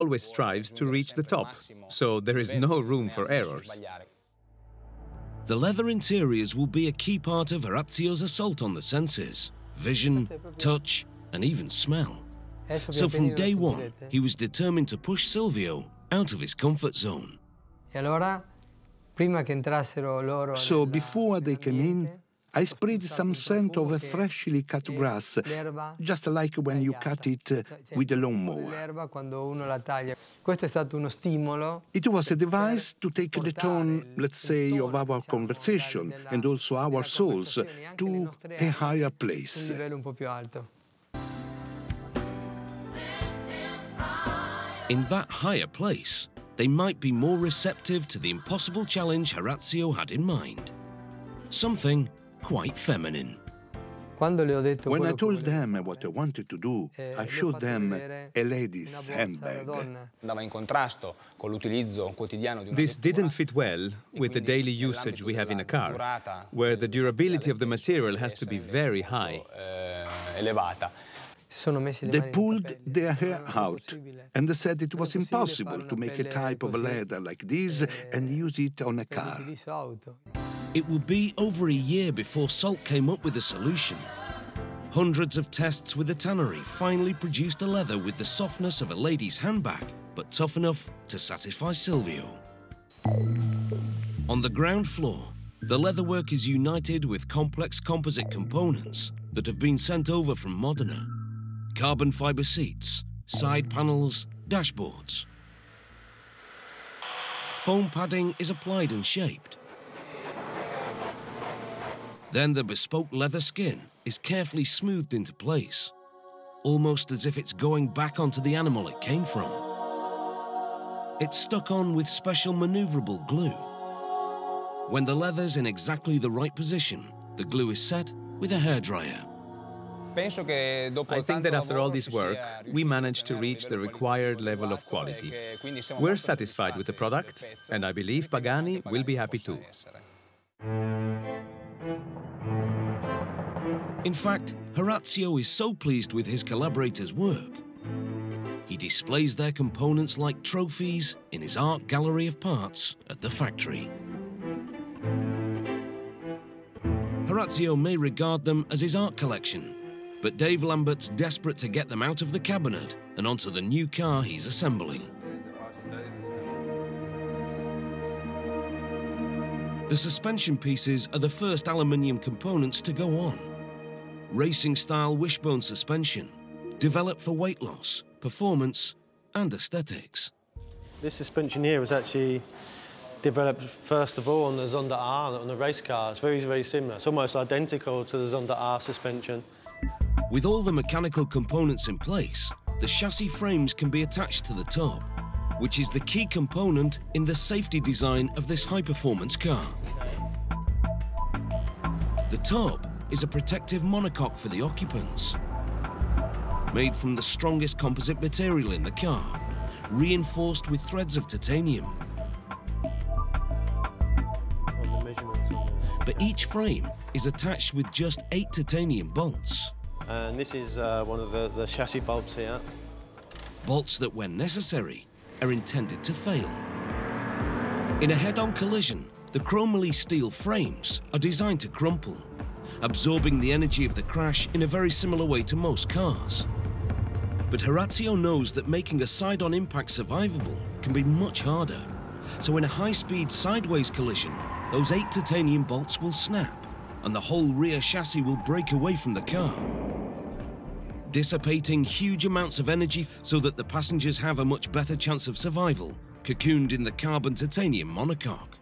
always strives to reach the top, so there is no room for errors. The leather interiors will be a key part of Orazio's assault on the senses: vision, touch, and even smell. So from day one, he was determined to push Silvio out of his comfort zone. So before they came in, I sprayed some scent of a freshly cut grass, just like when you cut it with a lawnmower. It was a device to take the tone, let's say, of our conversation and also our souls to a higher place. In that higher place, they might be more receptive to the impossible challenge Orazio had in mind. Something quite feminine. When I told them what I wanted to do, I showed them a lady's handbag. This didn't fit well with the daily usage we have in a car, where the durability of the material has to be very high. They pulled their hair out and they said it was impossible to make a type of leather like this and use it on a car. It would be over a year before Salt came up with a solution. Hundreds of tests with the tannery finally produced a leather with the softness of a lady's handbag, but tough enough to satisfy Silvio. On the ground floor, the leatherwork is united with complex composite components that have been sent over from Modena. Carbon fiber seats, side panels, dashboards. Foam padding is applied and shaped. Then the bespoke leather skin is carefully smoothed into place, almost as if it's going back onto the animal it came from. It's stuck on with special maneuverable glue. When the leather's in exactly the right position, the glue is set with a hairdryer. I think that after all this work, we managed to reach the required level of quality. We're satisfied with the product, and I believe Pagani will be happy too. In fact, Orazio is so pleased with his collaborators' work, he displays their components like trophies in his art gallery of parts at the factory. Orazio may regard them as his art collection, but Dave Lambert's desperate to get them out of the cabinet and onto the new car he's assembling. The suspension pieces are the first aluminium components to go on. Racing-style wishbone suspension, developed for weight loss, performance, and aesthetics. This suspension here was actually developed first of all on the Zonda R, on the race car. It's very, very similar. It's almost identical to the Zonda R suspension. With all the mechanical components in place, the chassis frames can be attached to the top, which is the key component in the safety design of this high-performance car. The top is a protective monocoque for the occupants, made from the strongest composite material in the car, reinforced with threads of titanium. But each frame is attached with just 8 titanium bolts. And this is one of the chassis bolts here. Bolts that, when necessary, are intended to fail. In a head-on collision, the chromoly steel frames are designed to crumple, absorbing the energy of the crash in a very similar way to most cars. But Orazio knows that making a side-on impact survivable can be much harder. So in a high-speed sideways collision, those 8 titanium bolts will snap, and the whole rear chassis will break away from the car, dissipating huge amounts of energy so that the passengers have a much better chance of survival, cocooned in the carbon titanium monocoque.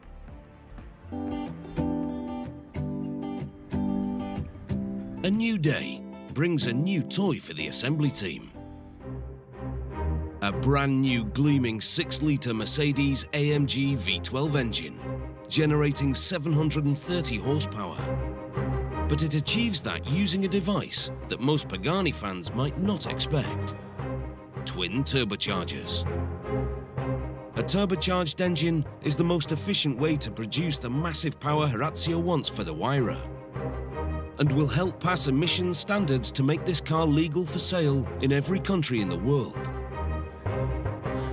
A new day brings a new toy for the assembly team. A brand new gleaming 6-litre Mercedes AMG V12 engine, generating 730 horsepower. But it achieves that using a device that most Pagani fans might not expect: twin turbochargers. A turbocharged engine is the most efficient way to produce the massive power Orazio wants for the Huayra, and will help pass emissions standards to make this car legal for sale in every country in the world.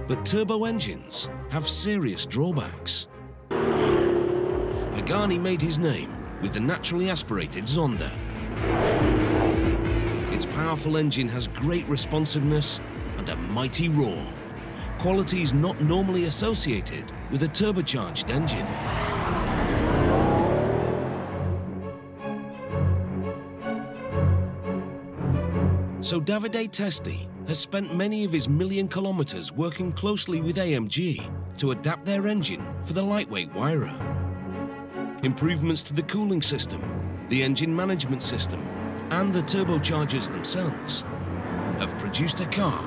But turbo engines have serious drawbacks. Pagani made his name with the naturally aspirated Zonda. Its powerful engine has great responsiveness and a mighty roar, qualities not normally associated with a turbocharged engine. So Davide Testi has spent many of his million kilometers working closely with AMG to adapt their engine for the lightweight Huayra. Improvements to the cooling system, the engine management system, and the turbochargers themselves have produced a car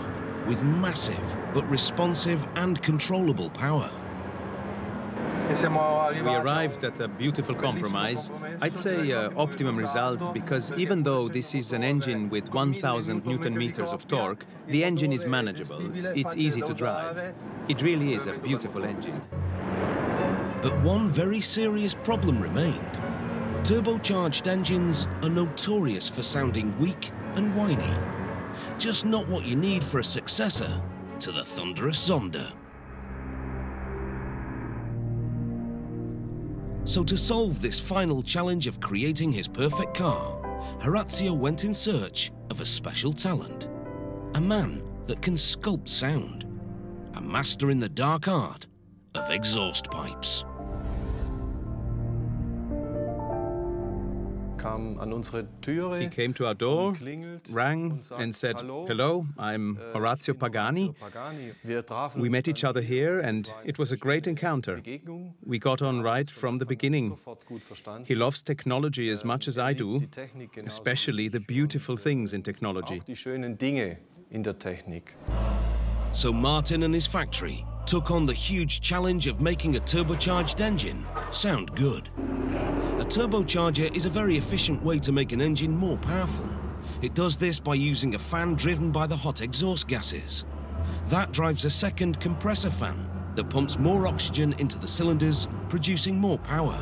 with massive but responsive and controllable power. We arrived at a beautiful compromise. I'd say optimum result, because even though this is an engine with 1,000 Newton meters of torque, the engine is manageable. It's easy to drive. It really is a beautiful engine. But one very serious problem remained. Turbocharged engines are notorious for sounding weak and whiny. Just not what you need for a successor to the thunderous Zonda. So to solve this final challenge of creating his perfect car, Horacio went in search of a special talent. A man that can sculpt sound. A master in the dark art of exhaust pipes. He came to our door, rang and said, "Hello, I'm Horacio Pagani." We met each other here and it was a great encounter. We got on right from the beginning. He loves technology as much as I do, especially the beautiful things in technology. So Martin and his factory took on the huge challenge of making a turbocharged engine sound good. A turbocharger is a very efficient way to make an engine more powerful. It does this by using a fan driven by the hot exhaust gases. That drives a second compressor fan that pumps more oxygen into the cylinders, producing more power.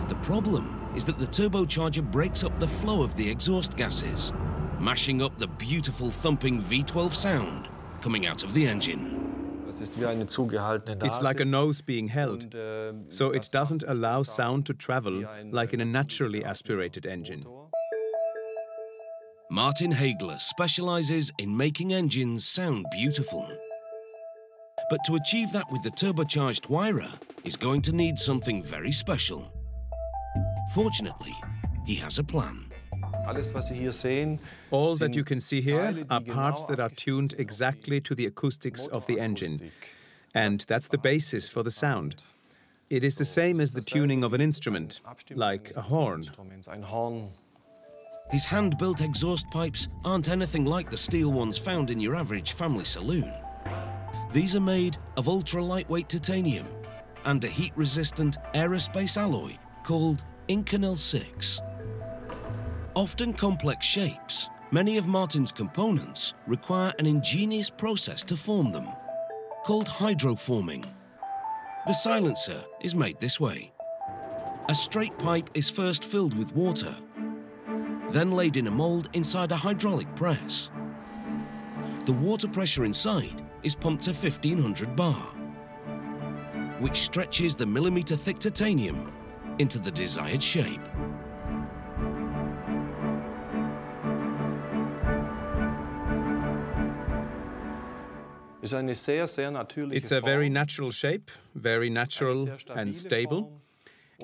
The problem is that the turbocharger breaks up the flow of the exhaust gases, mashing up the beautiful thumping V12 sound coming out of the engine. It's like a nose being held, so it doesn't allow sound to travel like in a naturally aspirated engine. Martin Hagler specializes in making engines sound beautiful. But to achieve that with the turbocharged Huayra, he's going to need something very special. Fortunately, he has a plan. All that you can see here are parts that are tuned exactly to the acoustics of the engine. And that's the basis for the sound. It is the same as the tuning of an instrument, like a horn. His hand-built exhaust pipes aren't anything like the steel ones found in your average family saloon. These are made of ultra-lightweight titanium and a heat-resistant aerospace alloy called Inconel 6. Often complex shapes, many of Martin's components require an ingenious process to form them, called hydroforming. The silencer is made this way. A straight pipe is first filled with water, then laid in a mold inside a hydraulic press. The water pressure inside is pumped to 1500 bar, which stretches the millimeter-thick titanium into the desired shape. It's a very natural shape, very natural and stable.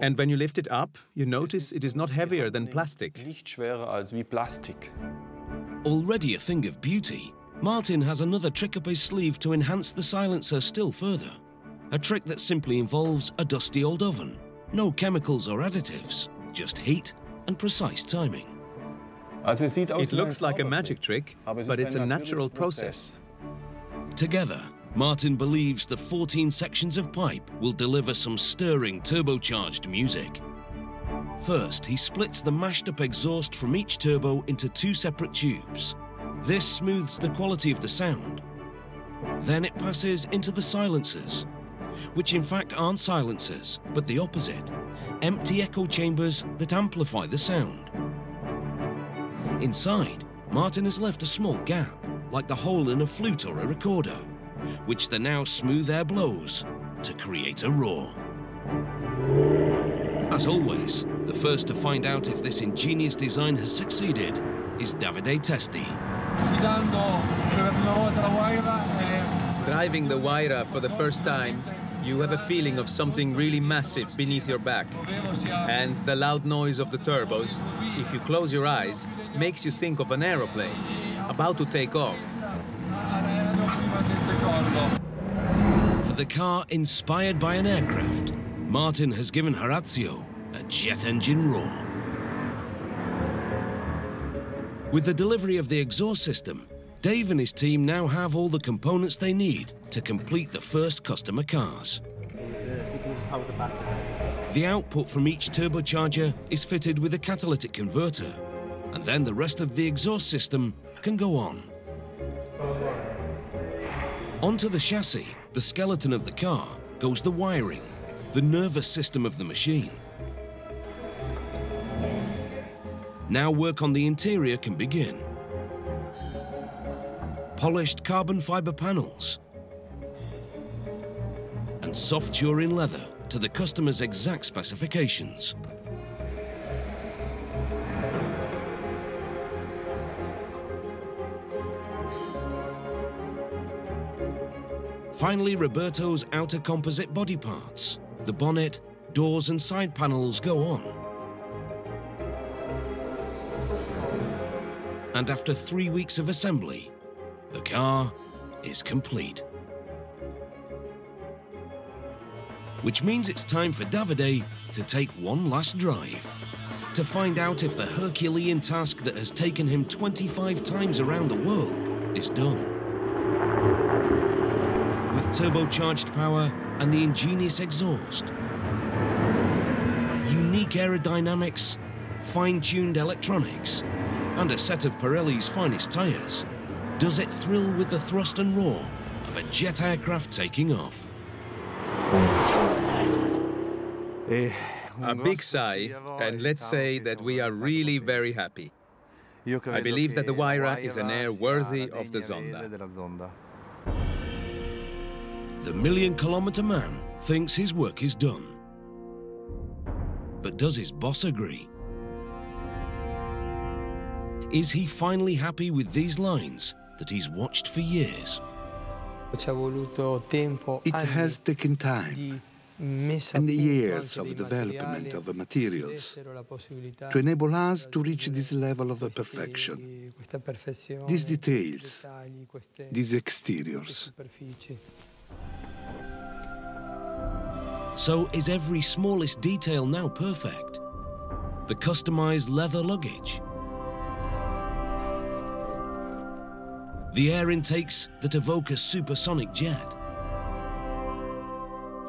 And when you lift it up, you notice it is not heavier than plastic. Already a thing of beauty, Martin has another trick up his sleeve to enhance the silencer still further. A trick that simply involves a dusty old oven. No chemicals or additives, just heat and precise timing. It looks like a magic trick, but it's a natural process. Together, Martin believes the 14 sections of pipe will deliver some stirring turbocharged music. First, he splits the mashed-up exhaust from each turbo into 2 separate tubes. This smooths the quality of the sound. Then it passes into the silencers, which in fact aren't silencers, but the opposite, empty echo chambers that amplify the sound. Inside, Martin has left a small gap, like the hole in a flute or a recorder. which the now smooth air blows to create a roar. As always, the first to find out if this ingenious design has succeeded is Davide Testi. Driving the Huayra for the first time, you have a feeling of something really massive beneath your back. And the loud noise of the turbos, if you close your eyes, makes you think of an aeroplane about to take off. For the car inspired by an aircraft, Martin has given Horazio a jet engine roar. With the delivery of the exhaust system, Dave and his team now have all the components they need to complete the first customer cars. The output from each turbocharger is fitted with a catalytic converter, and then the rest of the exhaust system can go on. Onto the chassis, the skeleton of the car, goes the wiring, the nervous system of the machine. Now work on the interior can begin. Polished carbon fiber panels and soft Turin leather to the customer's exact specifications. Finally, Roberto's outer composite body parts. The bonnet, doors and side panels go on. And after 3 weeks of assembly, the car is complete. Which means it's time for Davide to take one last drive, to find out if the Herculean task that has taken him 25 times around the world is done. With turbocharged power and the ingenious exhaust, unique aerodynamics, fine-tuned electronics, and a set of Pirelli's finest tyres, does it thrill with the thrust and roar of a jet aircraft taking off? A big sigh, and let's say that we are really very happy. I believe that the Huayra is an air worthy of the Zonda. The million-kilometre man thinks his work is done. But does his boss agree? Is he finally happy with these lines that he's watched for years? It has taken time and years of development of materials to enable us to reach this level of perfection, these details, these exteriors. So is every smallest detail now perfect? The customized leather luggage, the air intakes that evoke a supersonic jet,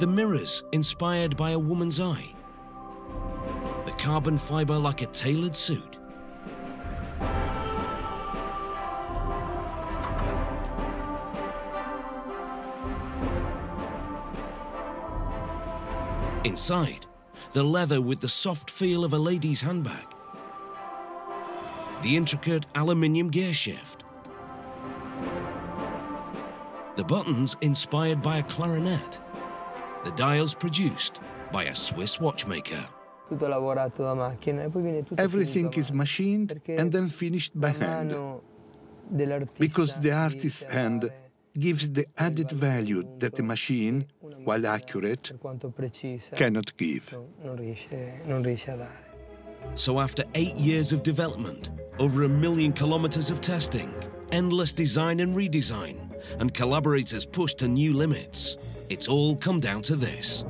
the mirrors inspired by a woman's eye, the carbon fiber like a tailored suit. Inside, the leather with the soft feel of a lady's handbag, the intricate aluminium gear shift, the buttons inspired by a clarinet, the dials produced by a Swiss watchmaker. Everything is machined and then finished by hand, because the artist's hand gives the added value that the machine, while accurate, cannot give. So after 8 years of development, over 1 million kilometers of testing, endless design and redesign, and collaborators pushed to new limits, it's all come down to this.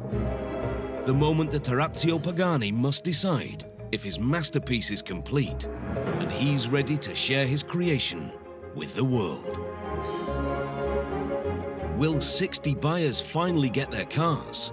The moment that Horazio Pagani must decide if his masterpiece is complete, and he's ready to share his creation with the world. Will 60 buyers finally get their cars?